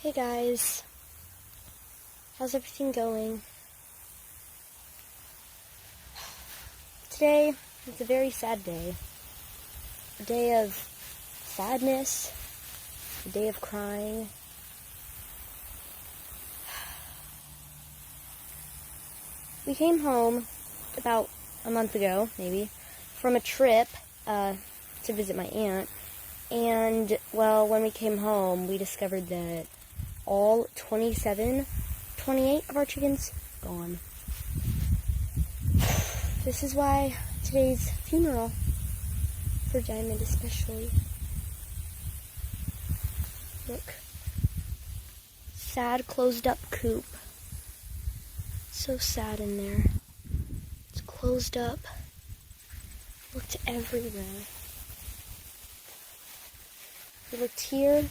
Hey guys, how's everything going? Today is a very sad day. A day of sadness, a day of crying. We came home about a month ago, maybe, from a trip to visit my aunt. And, well, when we came home, we discovered that all 28 of our chickens gone. This is why today's funeral, for Diamond especially. Look. Sad closed up coop. So sad in there. It's closed up. Looked everywhere. We looked here,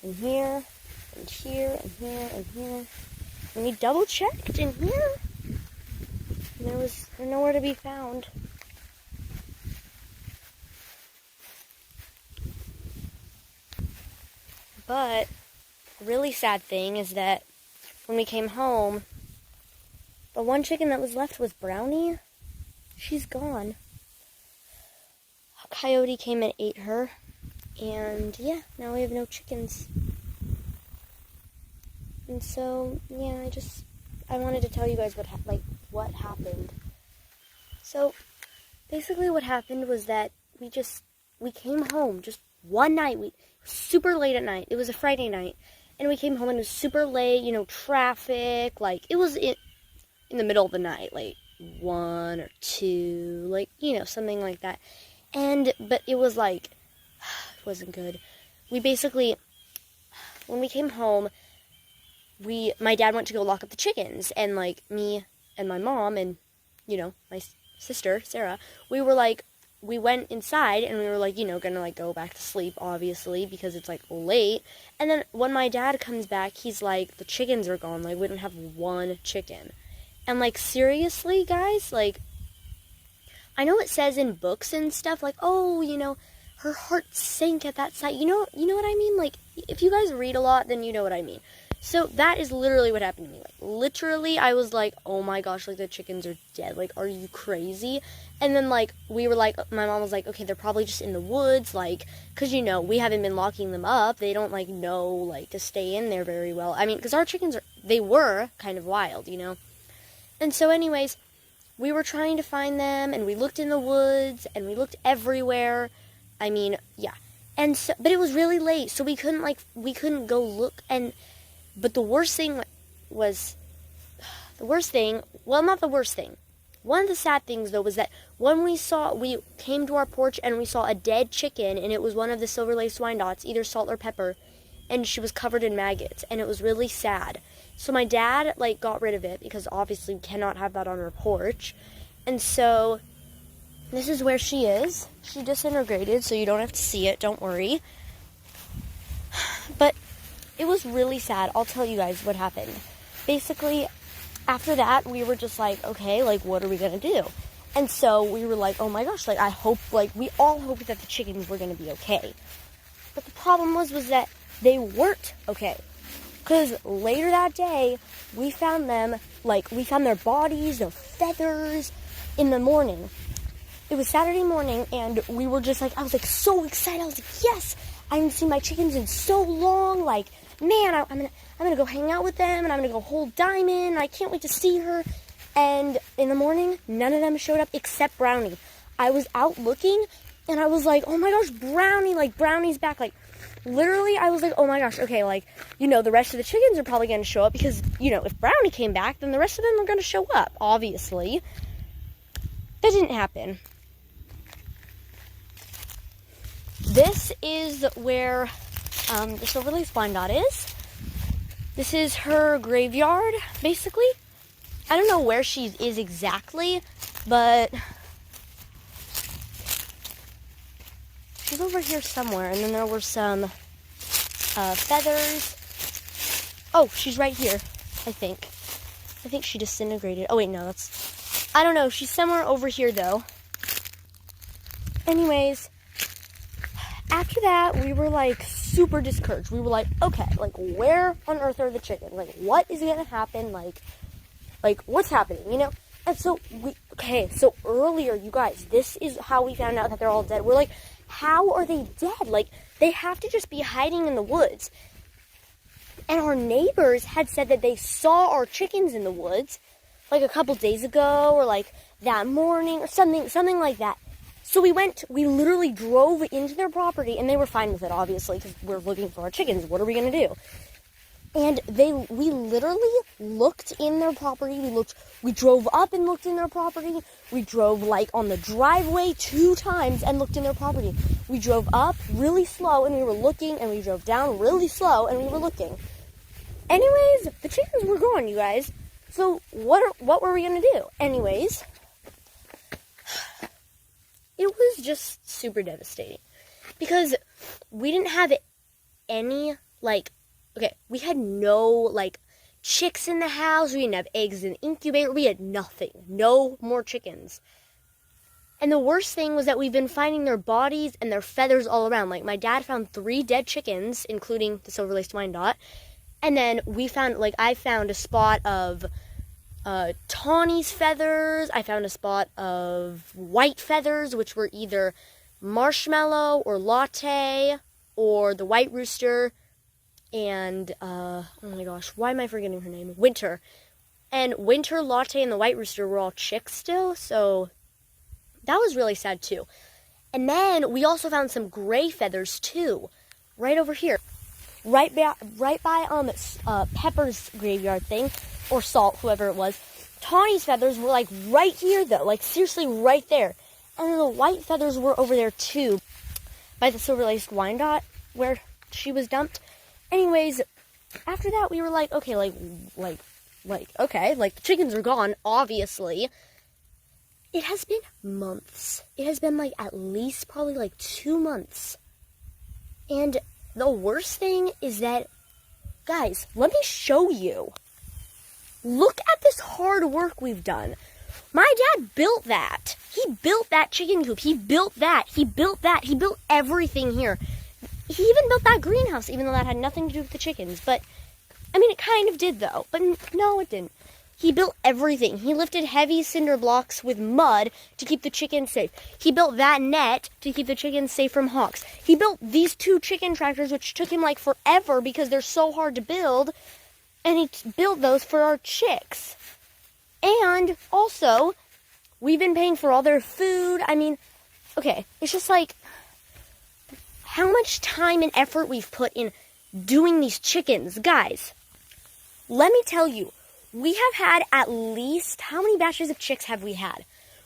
and here, and here, and here, and here. And we double checked in here. And they're nowhere to be found. But the really sad thing is that when we came home, the one chicken that was left was Brownie. She's gone. A coyote came and ate her. And yeah, now we have no chickens. And so, yeah, I wanted to tell you guys what happened. So, basically what happened was that we came home just one night. Super late at night. It was a Friday night. And we came home and it was super late, traffic. It was in the middle of the night, 1 or 2, something like that. But it was it wasn't good. We basically, when we came home, my dad went to go lock up the chickens, and me and my mom and my sister Sarah, we went inside and we were gonna go back to sleep, obviously, because it's late. And then when my dad comes back, he's like, the chickens are gone. We didn't have one chicken. And seriously, guys, I know it says in books and stuff her heart sank at that sight. You know what I mean? If you guys read a lot, then you know what I mean. So that is literally what happened to me. Literally, I was oh my gosh, the chickens are dead. Are you crazy? And then, we were my mom was okay, they're probably just in the woods, because, we haven't been locking them up. They don't, know, to stay in there very well. I mean, because our chickens they were kind of wild, And so, anyways, we were trying to find them, and we looked in the woods, and we looked everywhere. I mean, yeah. And so, but it was really late, so we couldn't go look. But the worst thing was, well, not the worst thing. One of the sad things, though, was that when we came to our porch and we saw a dead chicken, and it was one of the silver-laced Wyandottes, either salt or pepper, and she was covered in maggots, and it was really sad. So my dad, got rid of it, because obviously we cannot have that on our porch. And so this is where she is. She disintegrated, so you don't have to see it. Don't worry. But it was really sad. I'll tell you guys what happened. Basically, after that, we were just okay, what are we going to do? And so we were oh my gosh, I hope, we all hoped that the chickens were going to be okay. But the problem was that they weren't okay. Because later that day, we found them, we found their bodies, their feathers, in the morning. It was Saturday morning, and we were just I was so excited. I was yes, I haven't seen my chickens in so long. Man, I'm gonna go hang out with them, and I'm gonna go hold Diamond. I can't wait to see her. And in the morning, none of them showed up except Brownie. I was out looking, and I was oh my gosh, Brownie, Brownie's back. Literally, I was oh my gosh, okay, the rest of the chickens are probably gonna show up because, if Brownie came back, then the rest of them are gonna show up, obviously. That didn't happen. This is where the silver-laced Wyandotte is. This is her graveyard, basically. I don't know where she is exactly, but she's over here somewhere. And then there were some feathers. Oh, she's right here, I think. I think she disintegrated. Oh, wait, no, I don't know. She's somewhere over here, though. Anyways, after that, we were, like, super discouraged. We were like, okay, like, where on earth are the chickens? Like, what is going to happen? Like, what's happening, you know? And so, so earlier, you guys, this is how we found out that they're all dead. We're like, how are they dead? Like, they have to just be hiding in the woods. And our neighbors had said that they saw our chickens in the woods, like, a couple days ago, or, like, that morning, or something like that. So we literally drove into their property, and they were fine with it, obviously, because we're looking for our chickens. What are we going to do? And we literally looked in their property. We drove up and looked in their property. We drove, like, on the driveway 2 times and looked in their property. We drove up really slow, and we were looking, and we drove down really slow, and we were looking. Anyways, the chickens were gone, you guys. So what were we going to do? Anyways, it was just super devastating because we didn't have any, like, okay, we had no, like, chicks in the house. We didn't have eggs in the incubator. We had nothing. No more chickens. And the worst thing was that we've been finding their bodies and their feathers all around. Like, my dad found 3 dead chickens, including the silver-laced Wyandotte. And then I found a spot of tawny's feathers. I found a spot of white feathers, which were either marshmallow or latte or the white rooster. And, oh my gosh, why am I forgetting her name? Winter. And Winter, Latte, and the white rooster were all chicks still, so that was really sad too. And then we also found some gray feathers too, right over here. Right by Pepper's graveyard thing, or Salt, whoever it was. Tawny's feathers were, like, right here, though. Like, seriously, right there. And then the white feathers were over there, too, by the silver-laced Wyandotte, where she was dumped. Anyways, after that, we were like, okay, okay, the chickens are gone, obviously. It has been months. It has been, like, at least probably, like, 2 months. And the worst thing is that, guys, let me show you. Look at this hard work we've done. My dad built that. He built that chicken coop. He built that. He built that. He built everything here. He even built that greenhouse, even though that had nothing to do with the chickens. But, I mean, it kind of did, though. But no, it didn't. He built everything. He lifted heavy cinder blocks with mud to keep the chickens safe. He built that net to keep the chickens safe from hawks. He built these 2 chicken tractors, which took him, like, forever because they're so hard to build. And he built those for our chicks. And also, we've been paying for all their food. I mean, okay, it's just like how much time and effort we've put in doing these chickens. Guys, let me tell you, we have had at least, how many batches of chicks have we had?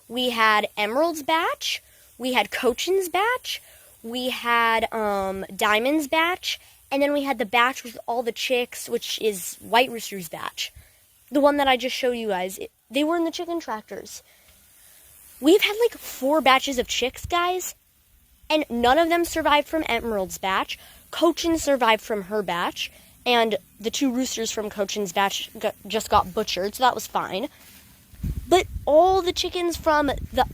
We had Emerald's batch, we had Cochin's batch, we had Diamond's batch, and then we had the batch with all the chicks, which is White Rooster's batch. The one that I just showed you guys. They were in the chicken tractors. We've had like 4 batches of chicks, guys. And none of them survived from Emerald's batch. Cochin survived from her batch. And the 2 roosters from Cochin's batch just got butchered, so that was fine. But all the chickens from the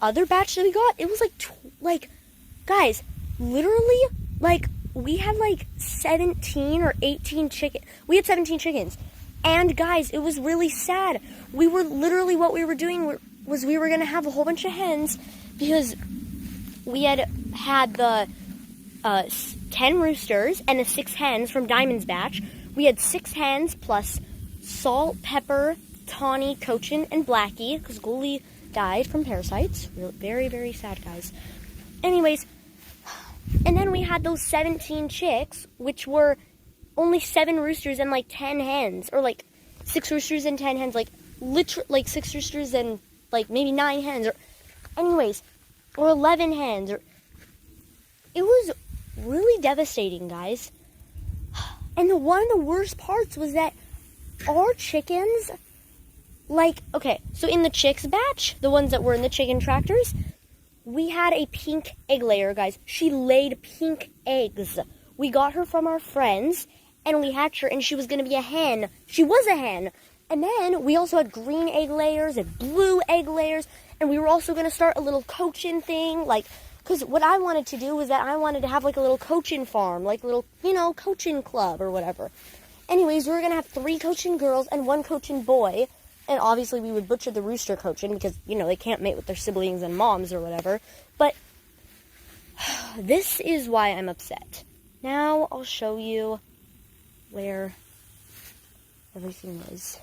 other batch that we got, it was like, guys, literally, like, we had like 17 or 18 chickens. We had 17 chickens. And guys, it was really sad. We were literally, what we were doing was we were going to have a whole bunch of hens because we had the 10 roosters and the 6 hens from Diamond's batch. We had 6 hens plus Salt, Pepper, Tawny, Cochin, and Blackie because Ghoulie died from parasites. Very, very sad, guys. Anyways, and then we had those 17 chicks, which were only 7 roosters and like 10 hens, or like 6 roosters and 10 hens, like literally like 6 roosters and like maybe 9 hens, or anyways, or 11 hens, or it was really devastating, guys. And one of the worst parts was that our chickens, like, okay, so in the chicks batch, the ones that were in the chicken tractors, we had a pink egg layer, guys. She laid pink eggs. We got her from our friends, and we hatched her, and she was going to be a hen. She was a hen. And then we also had green egg layers and blue egg layers, and we were also going to start a little Cochin thing, like, because what I wanted to do was that I wanted to have like a little coaching farm, like a little, coaching club or whatever. Anyways, we were going to have 3 coaching girls and 1 coaching boy. And obviously we would butcher the rooster coaching because, they can't mate with their siblings and moms or whatever. But this is why I'm upset. Now I'll show you where everything is.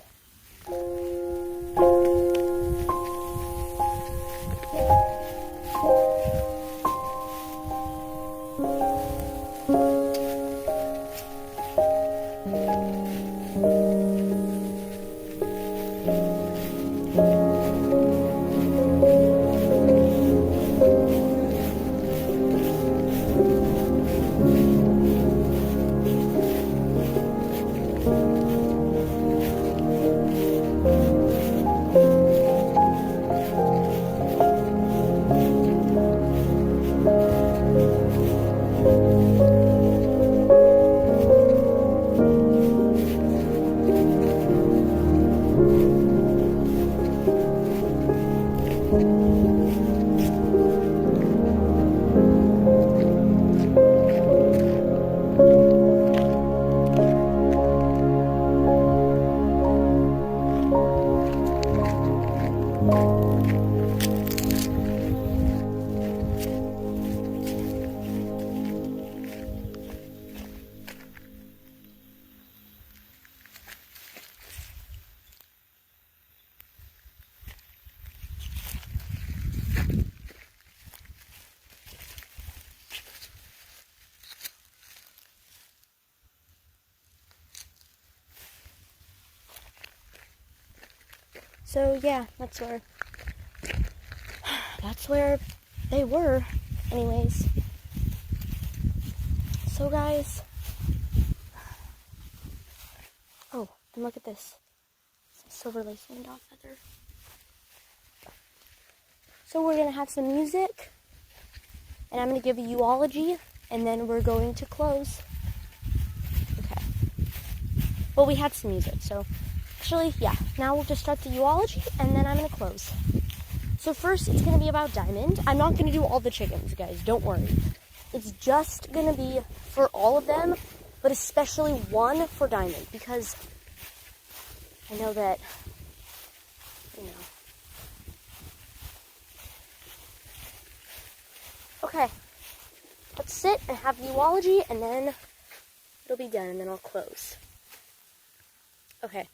So yeah, that's where they were. Anyways. So guys. Oh, and look at this. Some silver lace dog feather. So we're gonna have some music. And I'm gonna give a eulogy, and then we're going to close. Okay. Well, we had some music, so actually, yeah. Now we'll just start the eulogy, and then I'm gonna close. So first, it's gonna be about Diamond. I'm not gonna do all the chickens, guys. Don't worry. It's just gonna be for all of them, but especially one for Diamond, because I know that, Okay, let's sit and have the eulogy, and then it'll be done, and then I'll close. Okay.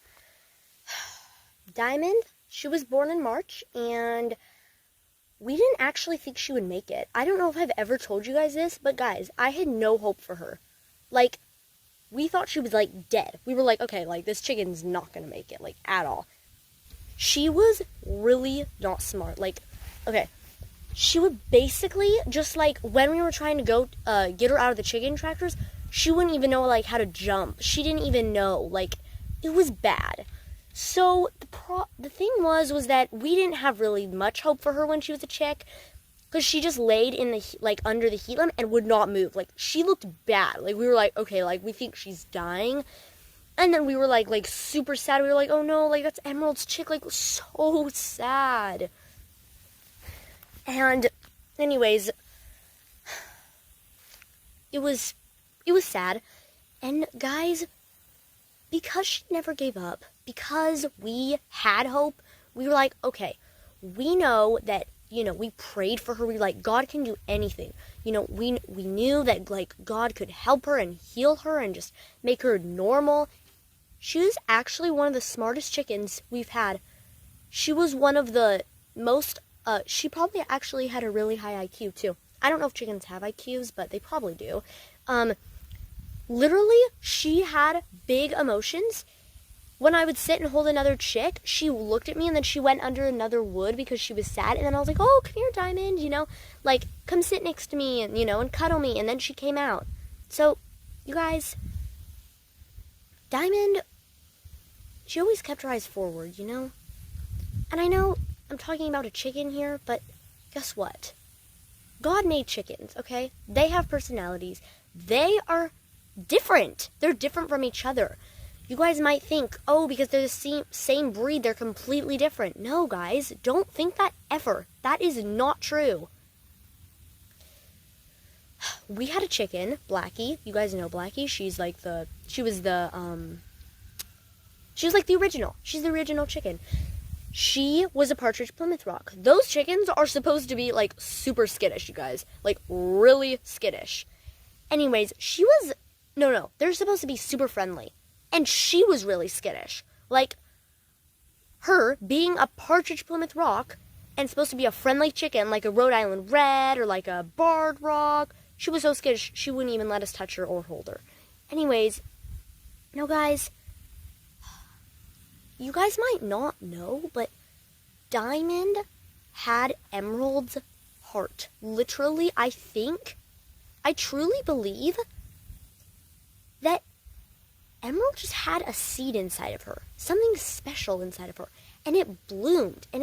Diamond, she was born in March, and we didn't actually think she would make it. I don't know if I've ever told you guys this, but guys, I had no hope for her. Like, we thought she was, dead. We were like, okay, this chicken's not gonna make it, at all. She was really not smart. Okay, she would basically, just, when we were trying to go get her out of the chicken tractors, she wouldn't even know, how to jump. She didn't even know. It was bad. So, the thing was that we didn't have really much hope for her when she was a chick, because she just laid in the, under the heat lamp and would not move. She looked bad. We were like, okay, we think she's dying. And then we were, super sad. We were like, oh no, that's Emerald's chick, so sad. And, anyways, it was sad. And, guys, because she never gave up, because we had hope, we were like, okay, we know that, we prayed for her. We were like, God can do anything. We knew that, God could help her and heal her and just make her normal. She was actually one of the smartest chickens we've had. She was one of the most, she probably actually had a really high IQ, too. I don't know if chickens have IQs, but they probably do. Literally, she had big emotions. When I would sit and hold another chick, she looked at me and then she went under another wood because she was sad. And then I was like, oh, come here, Diamond, come sit next to me and, and cuddle me. And then she came out. So, you guys, Diamond, she always kept her eyes forward, And I know I'm talking about a chicken here, but guess what? God made chickens, okay? They have personalities. They are different. They're different from each other. You guys might think, oh, because they're the same breed, they're completely different. No, guys, don't think that ever. That is not true. we had a chicken, Blackie. You guys know Blackie. She was like the original. She's the original chicken. She was a Partridge Plymouth Rock. Those chickens are supposed to be like super skittish, you guys. Like really skittish. Anyways, they're supposed to be super friendly. And she was really skittish. Like, her being a Partridge Plymouth Rock and supposed to be a friendly chicken, like a Rhode Island Red or like a Barred Rock, she was so skittish, she wouldn't even let us touch her or hold her. Anyways, guys, you guys might not know, but Diamond had Emerald's heart. Literally, I truly believe that Emerald just had a seed inside of her, something special inside of her, and it bloomed, and